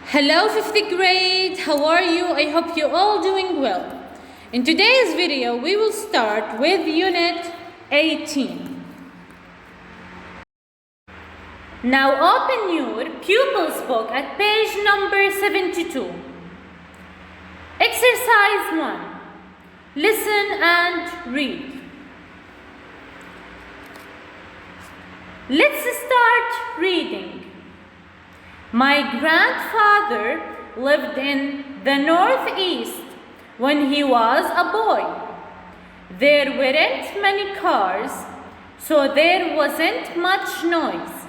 Hello 5th grade, how are you? I hope you're all doing well. In today's video, we will start with Unit 18. Now open your pupils book at page number 72. Exercise 1. Listen and read. Let's start reading. My grandfather lived in the Northeast when he was a boy. There weren't many cars, so there wasn't much noise.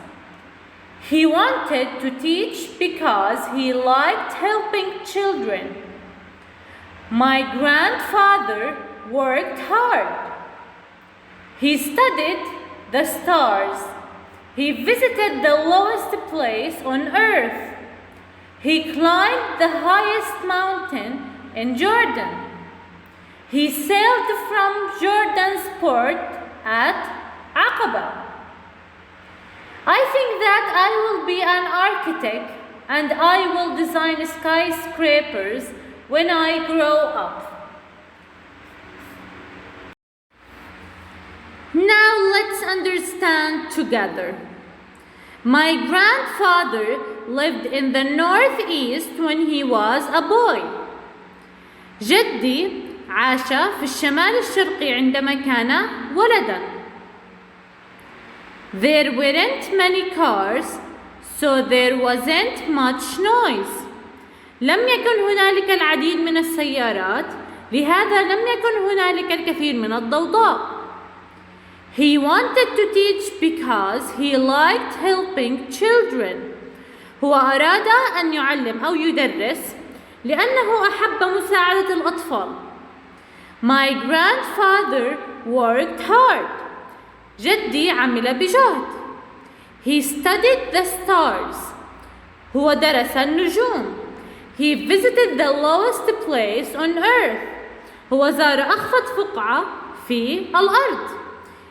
He wanted to teach because he liked helping children. My grandfather worked hard. He studied the stars. He visited the lowest place on earth. He climbed the highest mountain in Jordan. He sailed from Jordan's port at Aqaba. I think that I will be an architect and I will design skyscrapers when I grow up. Now let's understand together. My grandfather lived in the Northeast when he was a boy. جدي عاش في الشمال الشرقي عندما كان ولدا. There weren't many cars, so there wasn't much noise. لم يكن هنالك العديد من السيارات، لهذا لم يكن هنالك الكثير من الضوضاء. He wanted to teach because he liked helping children. هو أراد أن يعلم أو يدرس لأنه أحب مساعدة الأطفال. My grandfather worked hard. جدي عمل بجهد. He studied the stars. هو درس النجوم. He visited the lowest place on earth. هو زار أخفض فقعة في الأرض.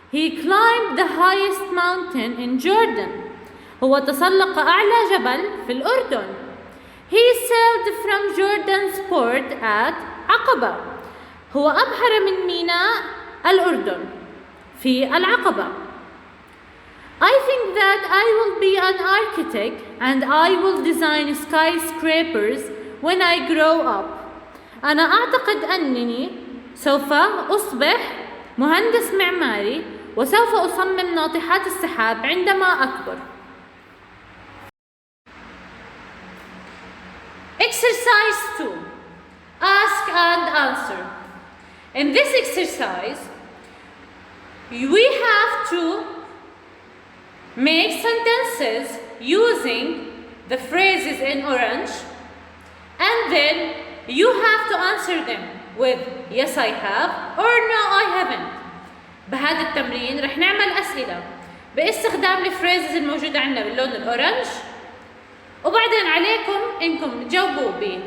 He climbed the highest mountain in Jordan. هو تسلق أعلى جبل في الأردن. He sailed from Jordan's port at Aqaba. هو أبحر من ميناء الأردن في العقبة. I think that I will be an architect and I will design skyscrapers when I grow up. أنا أعتقد أنني سوف أصبح مهندس معماري وسوف أصمم ناطحات السحاب عندما أكبر. Exercise 2. Ask and answer. In this exercise, we have to make sentences using the phrases in orange, and then you have to answer them with yes I have or no I haven't. بهذا التمرين رح نعمل أسئلة باستخدام الفريزز الموجودة عندنا باللون الأورنج، وبعدين عليكم إنكم تجاوبوا ب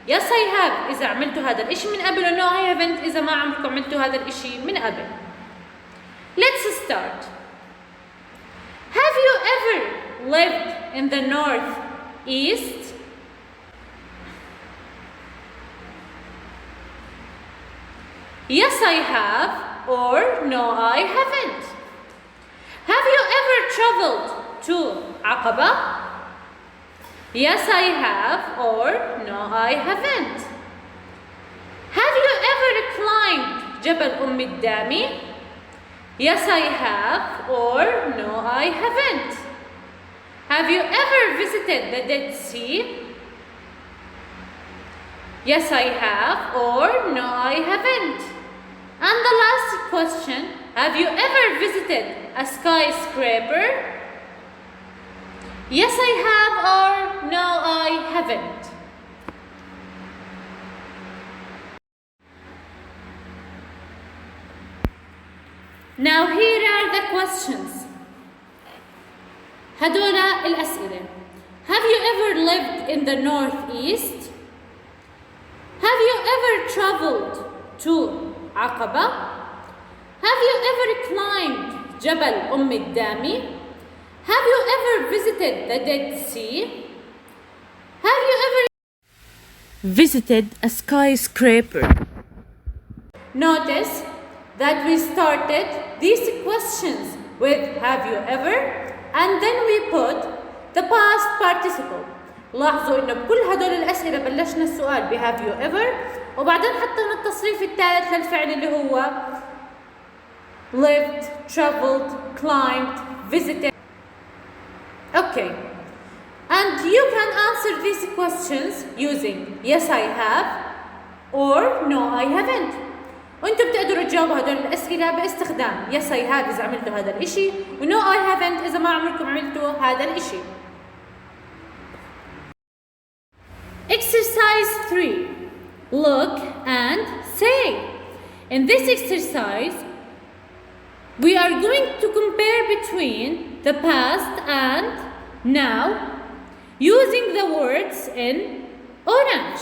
yes I have إذا عملتوا هذا الإشي من قبل، و no I haven't إذا ما عمركم عملتوا هذا الإشي من قبل. Let's start. Have you ever lived in the Northeast? Yes I have or no I haven't. Have you ever traveled to Aqaba? Yes I have or no I haven't. Have you ever climbed Jabal Dami? Yes I have or no I haven't. Have you ever visited the Dead Sea? Yes I have or no I haven't. And the last question, have you ever visited a skyscraper? Yes I have or no I haven't. Now here are the questions. هدول الأسئلة. Have you ever lived in the Northeast? Have you ever traveled to Aqaba? Have you ever climbed Jabal Dami? Have you ever visited the Dead Sea? Have you ever visited a skyscraper. Notice that we started these questions with have you ever, and then we put the past participle. لاحظوا انه بكل هدول الاسئله بلشنا السؤال ب have you ever وبعدين حطينا التصريف الثالث للفعل اللي هو lived, traveled, climbed, visited. Okay. And you can answer these questions using yes I have or no I haven't. وانتم بتقدروا تجاوبوا هدول الاسئله باستخدام yes I have اذا عملتوا هذا الاشي و no I haven't اذا ما عمركم عملتوا هذا الاشي. Exercise 3. Look and say. In this exercise, we are going to compare between the past and now using the words in orange.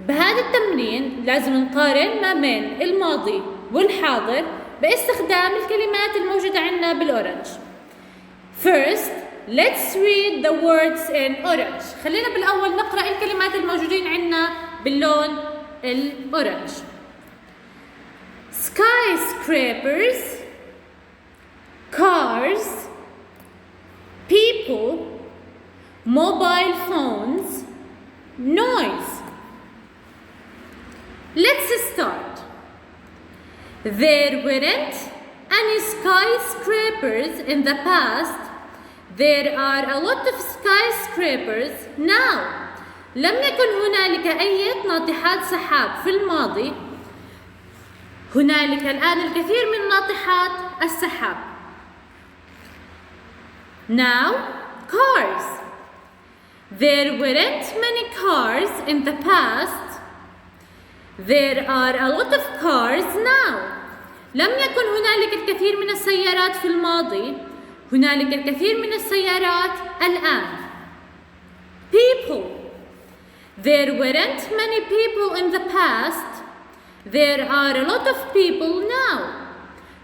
بهذا التمرين لازم نقارن ما بين الماضي والحاضر باستخدام الكلمات الموجودة عندنا بالأورنج. First, let's read the words in orange. خلينا بالأول نقرأ الكلمات الموجودين عندنا باللون الأورنج. Skyscrapers, cars, people, mobile phones, noise. Let's start. There weren't any skyscrapers in the past. There are a lot of skyscrapers now. لم يكن هنالك أي ناطحات سحاب في الماضي. هنالك الآن الكثير من ناطحات السحاب. Now, cars. There weren't many cars in the past. There are a lot of cars now. لم يكن هنالك الكثير من السيارات في الماضي. هنالك الكثير من السيارات الآن. People. There weren't many people in the past. There are a lot of people now.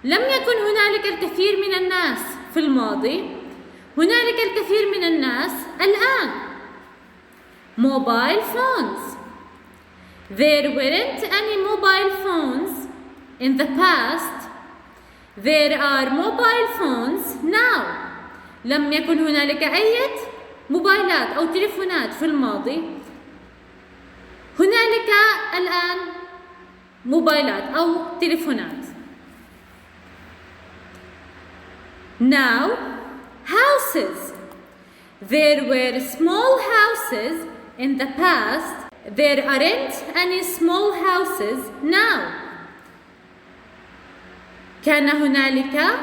لم يكن هنالك الكثير من الناس في الماضي. هنالك الكثير من الناس الآن. Mobile phones. There weren't any mobile phones in the past. There are mobile phones now. لم يكن هنالك أي موبايلات أو تليفونات في الماضي. هنالك الآن موبايلات أو تليفونات. Now, houses. There were small houses in the past. There aren't any small houses now. كان هنالك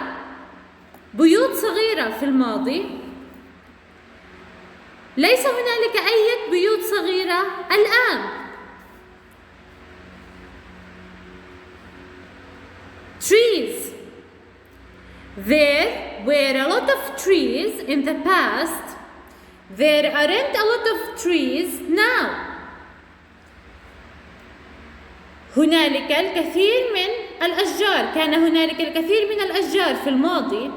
بيوت صغيرة في الماضي. ليس هنالك أي بيوت صغيرة الآن. Trees. There were a lot of trees in the past. There aren't a lot of trees now. هنالك الكثير من الأشجار. كان هنالك الكثير من الأشجار في الماضي.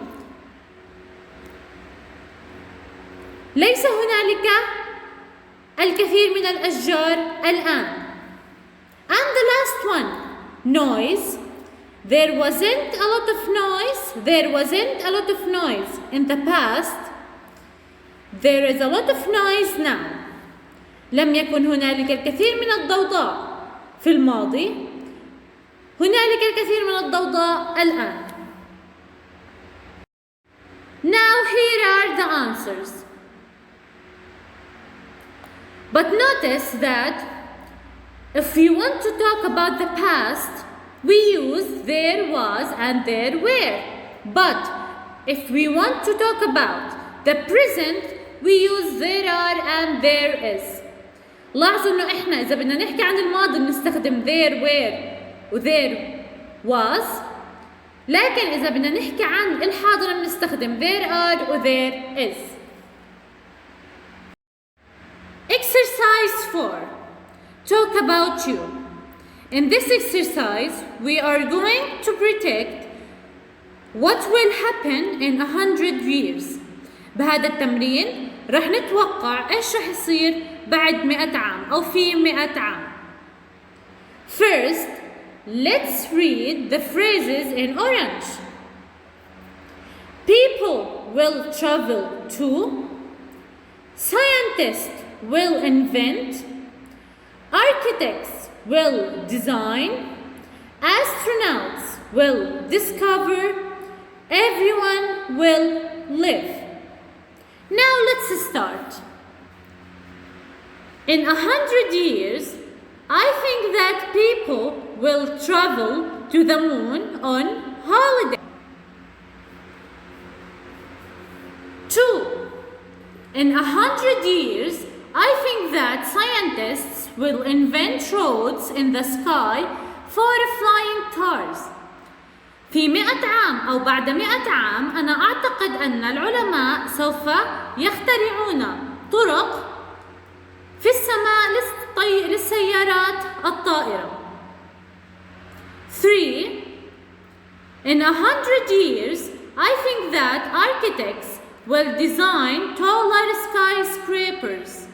ليس هنالك الكثير من الأشجار الآن. And the last one, noise. There wasn't a lot of noise. There wasn't a lot of noise in the past. There is a lot of noise now. لم يكن هنالك الكثير من الضوضاء في الماضي. هنالك الكثير من الضوضاء الآن. Now here are the answers. But notice that if we want to talk about the past, we use there was and there were. But if we want to talk about the present, we use there are and there is. لاحظوا انه احنا اذا بدنا نحكي عن الماضي بنستخدم there were و there was، لكن اذا بدنا نحكي عن الحاضر بنستخدم there are و there is. Exercise 4. Talk about you. In this exercise, we are going to predict what will happen in 100 years. بهذا التمرين رح نتوقع إيش رح يصير بعد 100 عام أو في 100 عام. First, let's read the phrases in orange. People will travel to. Scientists will invent. Architects will design. Astronauts will discover. Everyone will live. Now let's start. In 100 years, I think that people will travel to the moon on holiday. 2. In 100 years, I think that scientists will invent roads in the sky for flying cars. في 100 عام أو بعد 100 عام أنا أعتقد أن العلماء سوف يخترعون طرق في السماء للسيارات الطائرة. 3. In 100 years, I think that architects will design taller skyscrapers.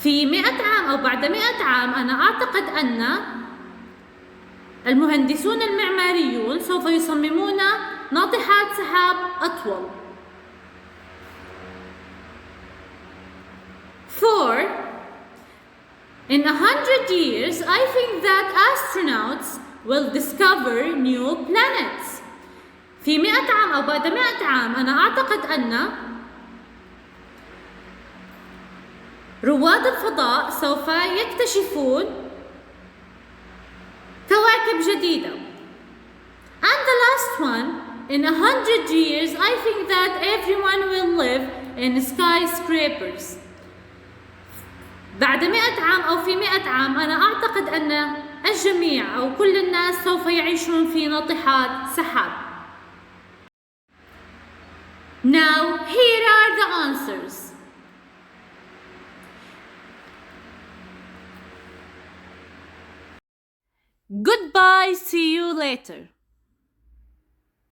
في 100 عام أو بعد 100 عام أنا أعتقد أن المهندسون المعماريون سوف يصممون ناطحات سحاب أطول. 4. In 100 years, I think that astronauts will discover new planets. في 100 عام أو بعد 100 عام أنا أعتقد أن رواد الفضاء سوف يكتشفون كواكب جديدة. And the last one, in 100 years, I think that everyone will live in skyscrapers. بعد 100 عام أو في 100 عام أنا أعتقد أن الجميع أو كل الناس سوف يعيشون في ناطحات سحاب. Now, here are the answers. Goodbye, see you later.